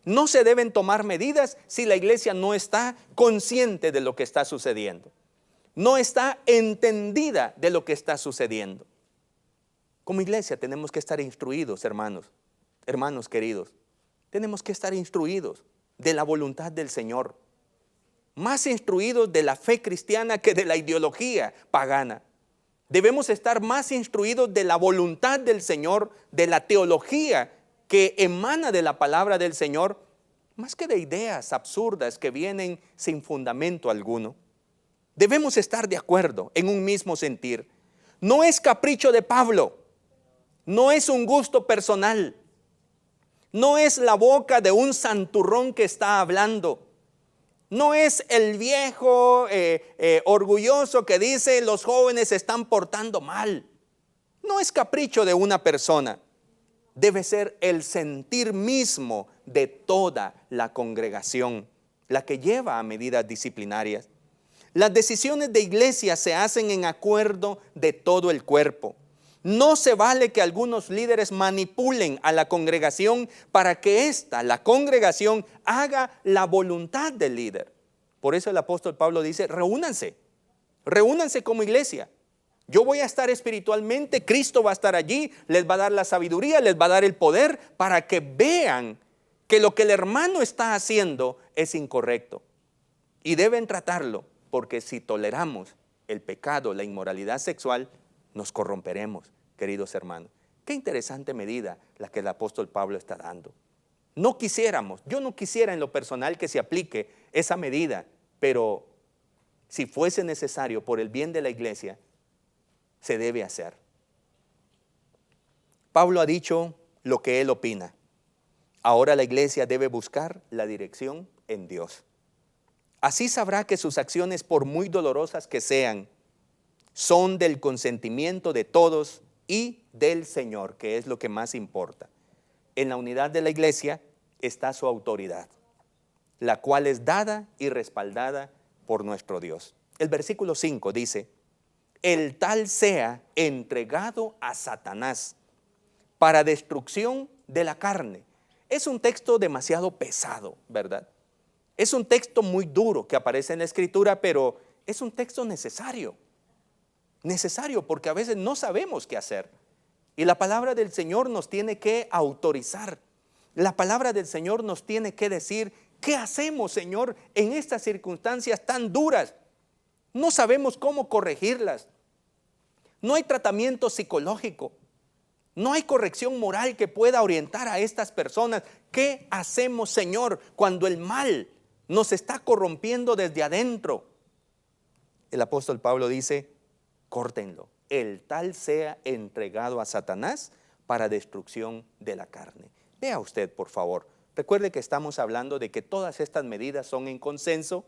No se deben tomar medidas si la iglesia no está consciente de lo que está sucediendo. No está entendida de lo que está sucediendo. Como iglesia tenemos que estar instruidos, hermanos queridos. Tenemos que estar instruidos de la voluntad del Señor. Más instruidos de la fe cristiana que de la ideología pagana. Debemos estar más instruidos de la voluntad del Señor, de la teología que emana de la palabra del Señor, más que de ideas absurdas que vienen sin fundamento alguno. Debemos estar de acuerdo en un mismo sentir. No es capricho de Pablo, no es un gusto personal, no es la boca de un santurrón que está hablando. No es el viejo orgulloso que dice los jóvenes se están portando mal. No es capricho de una persona. Debe ser el sentir mismo de toda la congregación, la que lleva a medidas disciplinarias. Las decisiones de iglesia se hacen en acuerdo de todo el cuerpo. No se vale que algunos líderes manipulen a la congregación para que la congregación, haga la voluntad del líder. Por eso el apóstol Pablo dice, reúnanse como iglesia. Yo voy a estar espiritualmente, Cristo va a estar allí, les va a dar la sabiduría, les va a dar el poder para que vean que lo que el hermano está haciendo es incorrecto. Y deben tratarlo, porque si toleramos el pecado, la inmoralidad sexual, nos corromperemos, queridos hermanos. Qué interesante medida la que el apóstol Pablo está dando. Yo no quisiera en lo personal que se aplique esa medida, pero si fuese necesario por el bien de la iglesia, se debe hacer. Pablo ha dicho lo que él opina. Ahora la iglesia debe buscar la dirección en Dios. Así sabrá que sus acciones, por muy dolorosas que sean, son del consentimiento de todos y del Señor, que es lo que más importa. En la unidad de la iglesia está su autoridad, la cual es dada y respaldada por nuestro Dios. El versículo 5 dice, el tal sea entregado a Satanás para destrucción de la carne. Es un texto demasiado pesado, ¿verdad? Es un texto muy duro que aparece en la Escritura, pero es un texto necesario. Necesario porque a veces no sabemos qué hacer. Y la palabra del Señor nos tiene que autorizar. La palabra del Señor nos tiene que decir, ¿qué hacemos, Señor, en estas circunstancias tan duras? No sabemos cómo corregirlas. No hay tratamiento psicológico. No hay corrección moral que pueda orientar a estas personas. ¿Qué hacemos, Señor, cuando el mal nos está corrompiendo desde adentro? El apóstol Pablo dice, córtenlo. El tal sea entregado a Satanás para destrucción de la carne. Vea usted, por favor. Recuerde que estamos hablando de que todas estas medidas son en consenso,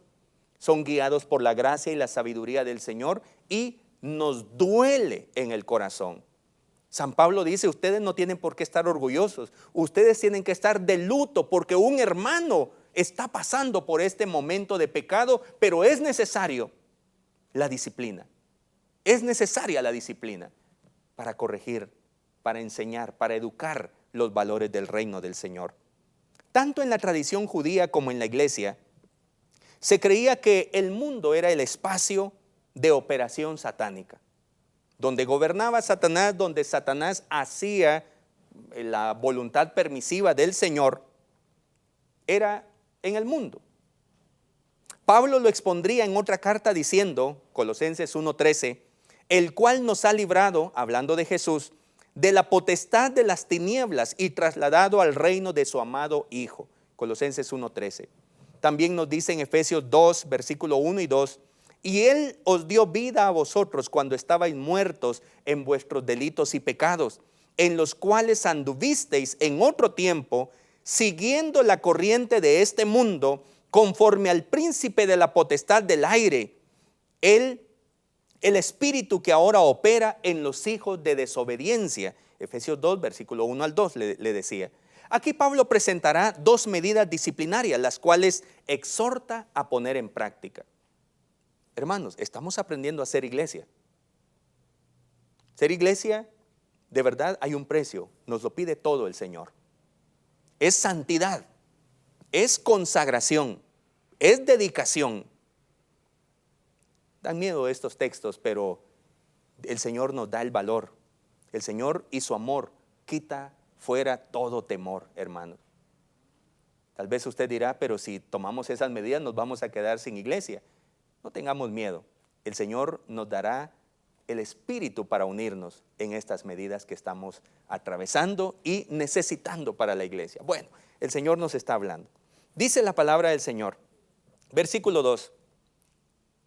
son guiados por la gracia y la sabiduría del Señor y nos duele en el corazón. San Pablo dice, ustedes no tienen por qué estar orgullosos, ustedes tienen que estar de luto porque un hermano está pasando por este momento de pecado, pero es necesario la disciplina. Es necesaria la disciplina para corregir, para enseñar, para educar los valores del reino del Señor. Tanto en la tradición judía como en la iglesia, se creía que el mundo era el espacio de operación satánica, donde gobernaba Satanás, donde Satanás hacía la voluntad permisiva del Señor, era en el mundo. Pablo lo expondría en otra carta diciendo, Colosenses 1:13, el cual nos ha librado, hablando de Jesús, de la potestad de las tinieblas y trasladado al reino de su amado Hijo. Colosenses 1:13. También nos dice en Efesios 2, versículo 1 y 2, Y Él os dio vida a vosotros cuando estabais muertos en vuestros delitos y pecados, en los cuales anduvisteis en otro tiempo, siguiendo la corriente de este mundo, conforme al príncipe de la potestad del aire, el espíritu que ahora opera en los hijos de desobediencia. Efesios 2, versículo 1 al 2 le decía. Aquí Pablo presentará dos medidas disciplinarias, las cuales exhorta a poner en práctica. Hermanos, estamos aprendiendo a ser iglesia. Ser iglesia, de verdad, hay un precio. Nos lo pide todo el Señor. Es santidad, es consagración, es dedicación. Dan miedo estos textos, pero el Señor nos da el valor. El Señor y su amor quita fuera todo temor, hermanos. Tal vez usted dirá, pero si tomamos esas medidas nos vamos a quedar sin iglesia. No tengamos miedo. El Señor nos dará el espíritu para unirnos en estas medidas que estamos atravesando y necesitando para la iglesia. Bueno, el Señor nos está hablando. Dice la palabra del Señor, versículo 2.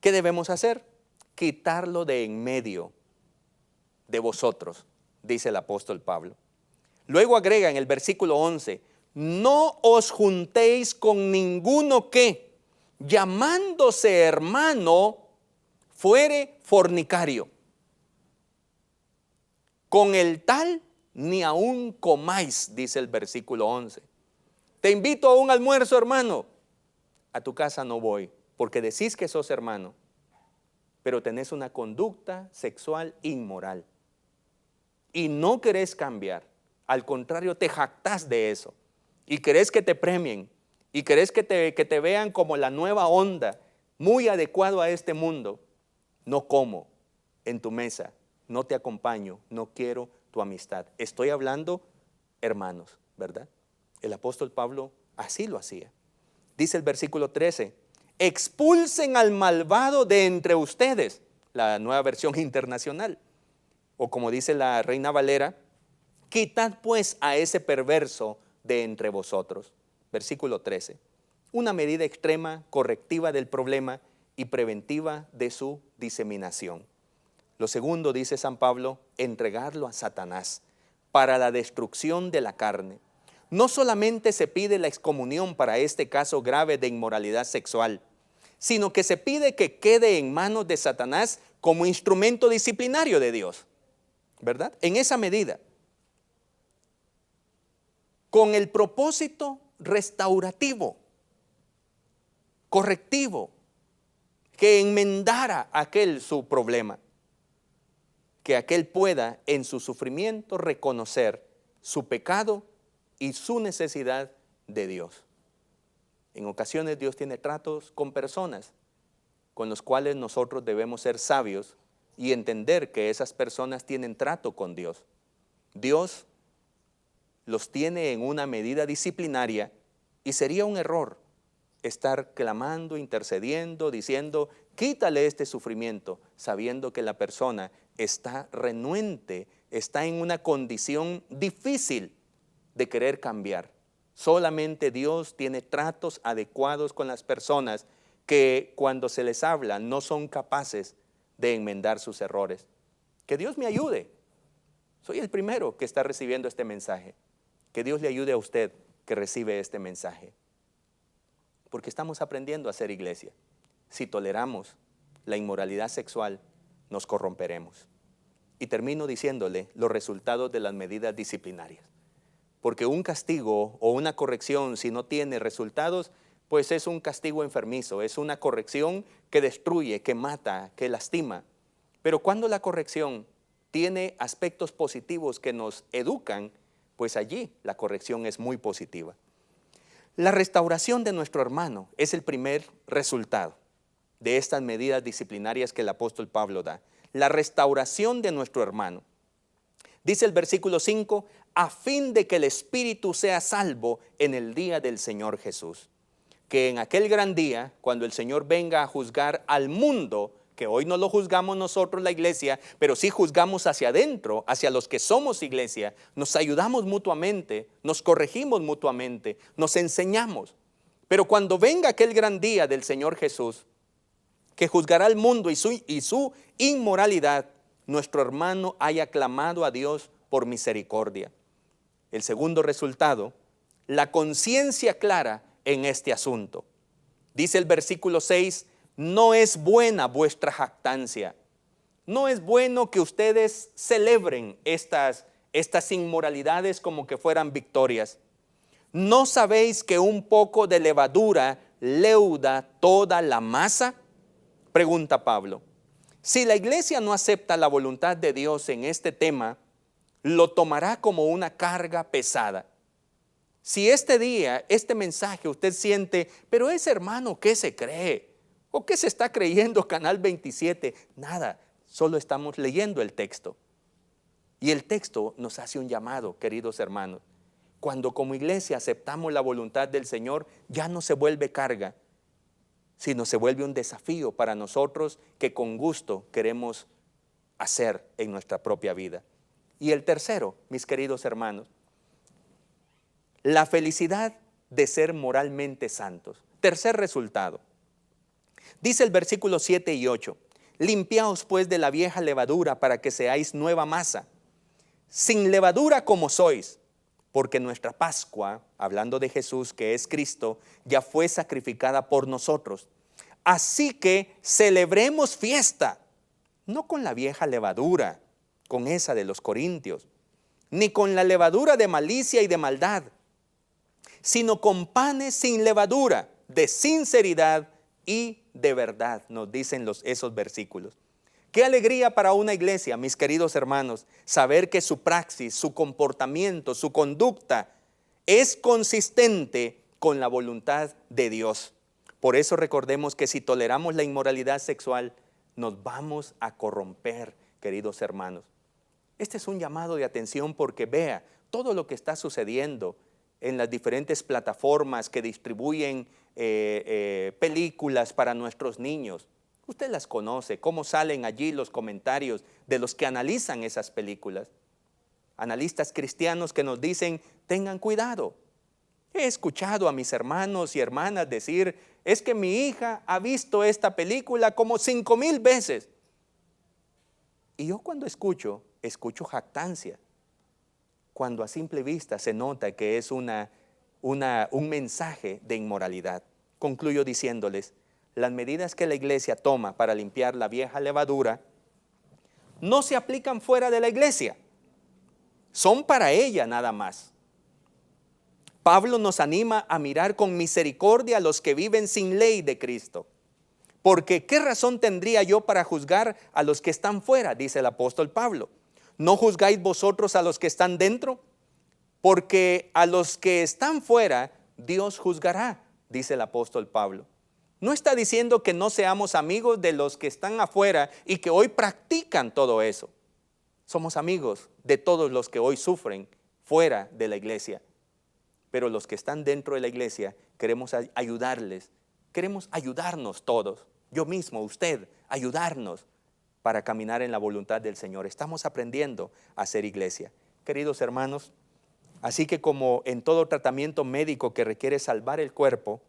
¿Qué debemos hacer? Quitarlo de en medio de vosotros, dice el apóstol Pablo. Luego agrega en el versículo 11, no os juntéis con ninguno que, llamándose hermano, fuere fornicario. Con el tal ni aún comáis, dice el versículo 11. Te invito a un almuerzo, hermano. A tu casa no voy, porque decís que sos hermano, pero tenés una conducta sexual inmoral. Y no querés cambiar. Al contrario, te jactás de eso. Y querés que te premien. Y querés que te vean como la nueva onda, muy adecuado a este mundo. No como en tu mesa, no te acompaño, no quiero tu amistad. Estoy hablando, hermanos, ¿verdad? El apóstol Pablo así lo hacía. Dice el versículo 13, expulsen al malvado de entre ustedes, la Nueva Versión Internacional. O como dice la Reina Valera, quitad pues a ese perverso de entre vosotros. Versículo 13, una medida extrema, correctiva del problema y preventiva de su diseminación. Lo segundo, dice San Pablo, entregarlo a Satanás para la destrucción de la carne. No solamente se pide la excomunión para este caso grave de inmoralidad sexual, sino que se pide que quede en manos de Satanás como instrumento disciplinario de Dios, ¿verdad? En esa medida, con el propósito restaurativo, correctivo, que enmendara aquel su problema, que aquel pueda en su sufrimiento reconocer su pecado y su necesidad de Dios. En ocasiones Dios tiene tratos con personas con los cuales nosotros debemos ser sabios y entender que esas personas tienen trato con Dios. Dios los tiene en una medida disciplinaria y sería un error estar clamando, intercediendo, diciendo, quítale este sufrimiento, sabiendo que la persona está renuente, está en una condición difícil de querer cambiar. Solamente Dios tiene tratos adecuados con las personas que cuando se les habla no son capaces de enmendar sus errores. Que Dios me ayude. Soy el primero que está recibiendo este mensaje. Que Dios le ayude a usted que recibe este mensaje. Porque estamos aprendiendo a ser iglesia. Si toleramos la inmoralidad sexual, nos corromperemos. Y termino diciéndole los resultados de las medidas disciplinarias. Porque un castigo o una corrección, si no tiene resultados, pues es un castigo enfermizo, es una corrección que destruye, que mata, que lastima. Pero cuando la corrección tiene aspectos positivos que nos educan, pues allí la corrección es muy positiva. La restauración de nuestro hermano es el primer resultado de estas medidas disciplinarias que el apóstol Pablo da. La restauración de nuestro hermano. Dice el versículo 5, a fin de que el espíritu sea salvo en el día del Señor Jesús. Que en aquel gran día, cuando el Señor venga a juzgar al mundo, que hoy no lo juzgamos nosotros la iglesia, pero sí juzgamos hacia adentro, hacia los que somos iglesia, nos ayudamos mutuamente, nos corregimos mutuamente, nos enseñamos. Pero cuando venga aquel gran día del Señor Jesús, que juzgará al mundo y su inmoralidad, nuestro hermano haya clamado a Dios por misericordia. El segundo resultado, la conciencia clara en este asunto. Dice el versículo 6, no es buena vuestra jactancia. No es bueno que ustedes celebren estas inmoralidades como que fueran victorias. ¿No sabéis que un poco de levadura leuda toda la masa? Pregunta Pablo. Si la iglesia no acepta la voluntad de Dios en este tema, lo tomará como una carga pesada. Si este día, este mensaje usted siente, pero ese hermano, ¿qué se cree? ¿O qué se está creyendo Canal 27? Nada, solo estamos leyendo el texto. Y el texto nos hace un llamado, queridos hermanos. Cuando como iglesia aceptamos la voluntad del Señor, ya no se vuelve carga, sino se vuelve un desafío para nosotros que con gusto queremos hacer en nuestra propia vida. Y el tercero, mis queridos hermanos, la felicidad de ser moralmente santos. Tercer resultado. Dice el versículo 7 y 8, limpiaos pues de la vieja levadura para que seáis nueva masa, sin levadura como sois, porque nuestra Pascua, hablando de Jesús que es Cristo, ya fue sacrificada por nosotros. Así que celebremos fiesta, no con la vieja levadura, con esa de los corintios, ni con la levadura de malicia y de maldad, sino con panes sin levadura, de sinceridad y de verdad, nos dicen esos versículos. Qué alegría para una iglesia, mis queridos hermanos, saber que su praxis, su comportamiento, su conducta es consistente con la voluntad de Dios. Por eso recordemos que si toleramos la inmoralidad sexual, nos vamos a corromper, queridos hermanos. Este es un llamado de atención porque vea todo lo que está sucediendo en las diferentes plataformas que distribuyen películas para nuestros niños. Usted las conoce, cómo salen allí los comentarios de los que analizan esas películas. Analistas cristianos que nos dicen, tengan cuidado. He escuchado a mis hermanos y hermanas decir, es que mi hija ha visto esta película como 5,000 veces. Y yo cuando escucho jactancia. Cuando a simple vista se nota que es un mensaje de inmoralidad. Concluyo diciéndoles, las medidas que la iglesia toma para limpiar la vieja levadura no se aplican fuera de la iglesia, son para ella nada más. Pablo nos anima a mirar con misericordia a los que viven sin ley de Cristo. Porque ¿qué razón tendría yo para juzgar a los que están fuera? Dice el apóstol Pablo. ¿No juzgáis vosotros a los que están dentro? Porque a los que están fuera Dios juzgará, dice el apóstol Pablo. No está diciendo que no seamos amigos de los que están afuera y que hoy practican todo eso. Somos amigos de todos los que hoy sufren fuera de la iglesia. Pero los que están dentro de la iglesia queremos ayudarles, queremos ayudarnos todos. Yo mismo, usted, ayudarnos para caminar en la voluntad del Señor. Estamos aprendiendo a ser iglesia. Queridos hermanos, así que como en todo tratamiento médico que requiere salvar el cuerpo,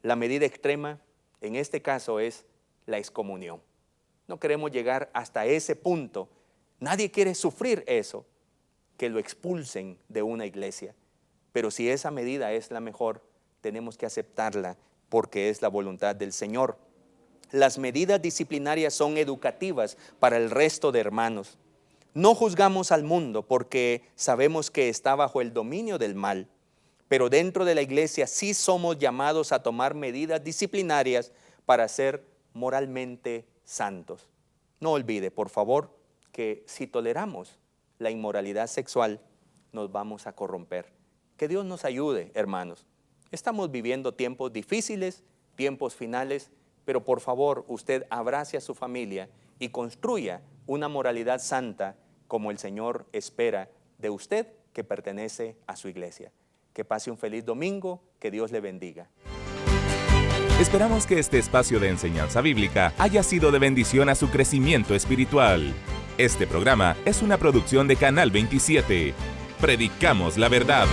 la medida extrema en este caso es la excomunión. No queremos llegar hasta ese punto. Nadie quiere sufrir eso, que lo expulsen de una iglesia. Pero si esa medida es la mejor, tenemos que aceptarla porque es la voluntad del Señor. Las medidas disciplinarias son educativas para el resto de hermanos. No juzgamos al mundo porque sabemos que está bajo el dominio del mal, pero dentro de la iglesia sí somos llamados a tomar medidas disciplinarias para ser moralmente santos. No olvide, por favor, que si toleramos la inmoralidad sexual, nos vamos a corromper. Que Dios nos ayude, hermanos. Estamos viviendo tiempos difíciles, tiempos finales, pero por favor usted abrace a su familia y construya una moralidad santa como el Señor espera de usted que pertenece a su iglesia. Que pase un feliz domingo, que Dios le bendiga. Esperamos que este espacio de enseñanza bíblica haya sido de bendición a su crecimiento espiritual. Este programa es una producción de Canal 27. Predicamos la verdad.